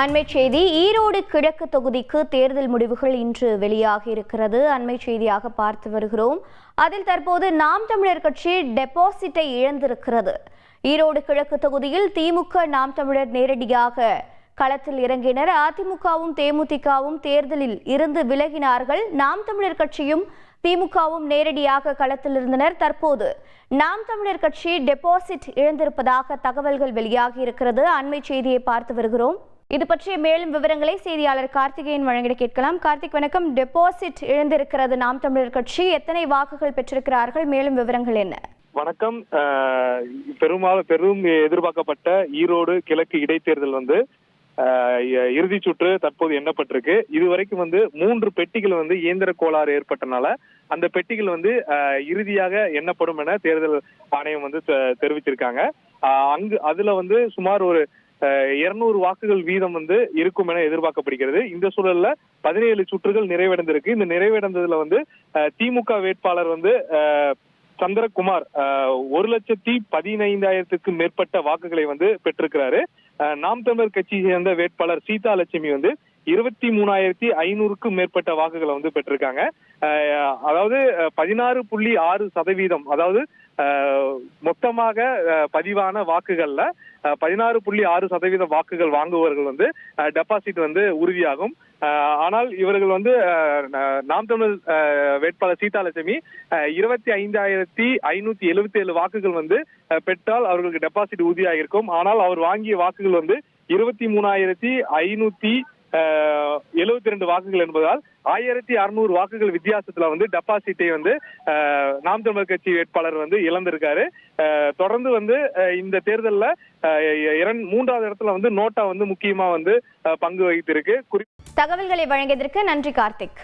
அண்மை செய்தி ஈரோடு கிழக்கு தொகுதிக்கு தேர்தல் முடிவுகள் இன்று வெளியாகி இருக்கிறது. அண்மை செய்தியாக பார்த்து வருகிறோம். அதில் தற்போது நாம் தமிழர் கட்சி டெபாசிட்டை இழந்திருக்கிறது. ஈரோடு கிழக்கு தொகுதியில் திமுக நாம் தமிழர் நேரடியாக களத்தில் இறங்கினர். அதிமுகவும் தேமுதிகவும் தேர்தலில் இருந்து விலகினார்கள். நாம் தமிழர் கட்சியும் திமுகவும் நேரடியாக களத்தில் இருந்தனர். தற்போது நாம் தமிழர் கட்சி டெபாசிட் இழந்திருப்பதாக தகவல்கள் வெளியாகி இருக்கிறது. அண்மை செய்தியை பார்த்து வருகிறோம். இது பற்றிய மேலும் விவரங்களை செய்தியாளர் கார்த்திகேயன் வழங்கிட கேட்கலாம். கார்த்திக் வணக்கம். டெபாசிட் இழந்திருக்கிறது நாம் தமிழர் கட்சி, எத்தனை வாக்குகள் பெற்றிருக்கிறார்கள்? மேலும் விவரங்கள் என்ன? வணக்கம். பெரும் எதிர்பார்க்கப்பட்ட ஈரோடு கிழக்கு இடைத்தேர்தல் இறுதி சுற்று தற்போது எண்ணப்பட்டிருக்கு. இதுவரைக்கும் 3 பெட்டிகள் இயந்திர கோளாறு ஏற்பட்டனால அந்த பெட்டிகள் இறுதியாக எண்ணப்படும் என தேர்தல் ஆணையம் தெரிவிச்சிருக்காங்க. அதுல சுமார் ஒரு 200 வாக்குகள் வீதம் இருக்கும் என எதிர்பார்க்கப்படுகிறது. இந்த சூழல்ல 17 சுற்றுகள் நிறைவடைந்திருக்கு. இந்த நிறைவடைந்ததுல திமுக வேட்பாளர் சந்திரகுமார் 1,15,000க்கும் மேற்பட்ட வாக்குகளை பெற்றிருக்கிறாரு. நாம் தமிழர் கட்சியை சேர்ந்த வேட்பாளர் சீதாலட்சுமி 23,500க்கும் மேற்பட்ட வாக்குகளை பெற்றிருக்காங்க. அதாவது 16.6%, அதாவது மொத்தமாக பதிவான வாக்குகள்ல 16.6% வாக்குகள் வாங்குபவர்கள் டெபாசிட் உறுதியாகும். ஆனால் இவர்கள் நாம் தமிழர் வேட்பாளர் சீதாலட்சுமி 25,577 வாக்குகள் பெற்றால் அவர்களுக்கு டெபாசிட் உறுதியாக இருக்கும். ஆனால் அவர் வாங்கிய வாக்குகள் 23,572 வாக்குகள் என்பதால் 1,600 வாக்குகள் வித்தியாசத்துல டெபாசிட்டை நாம் தமிழர் கட்சி வேட்பாளர் இழந்திருக்காரு. தொடர்ந்து இந்த தேர்தல்ல 3வது இடத்துல நோட்டா முக்கியமா பங்கு வகித்திருக்கு. தகவல்களை வழங்கியதற்கு நன்றி கார்த்திக்.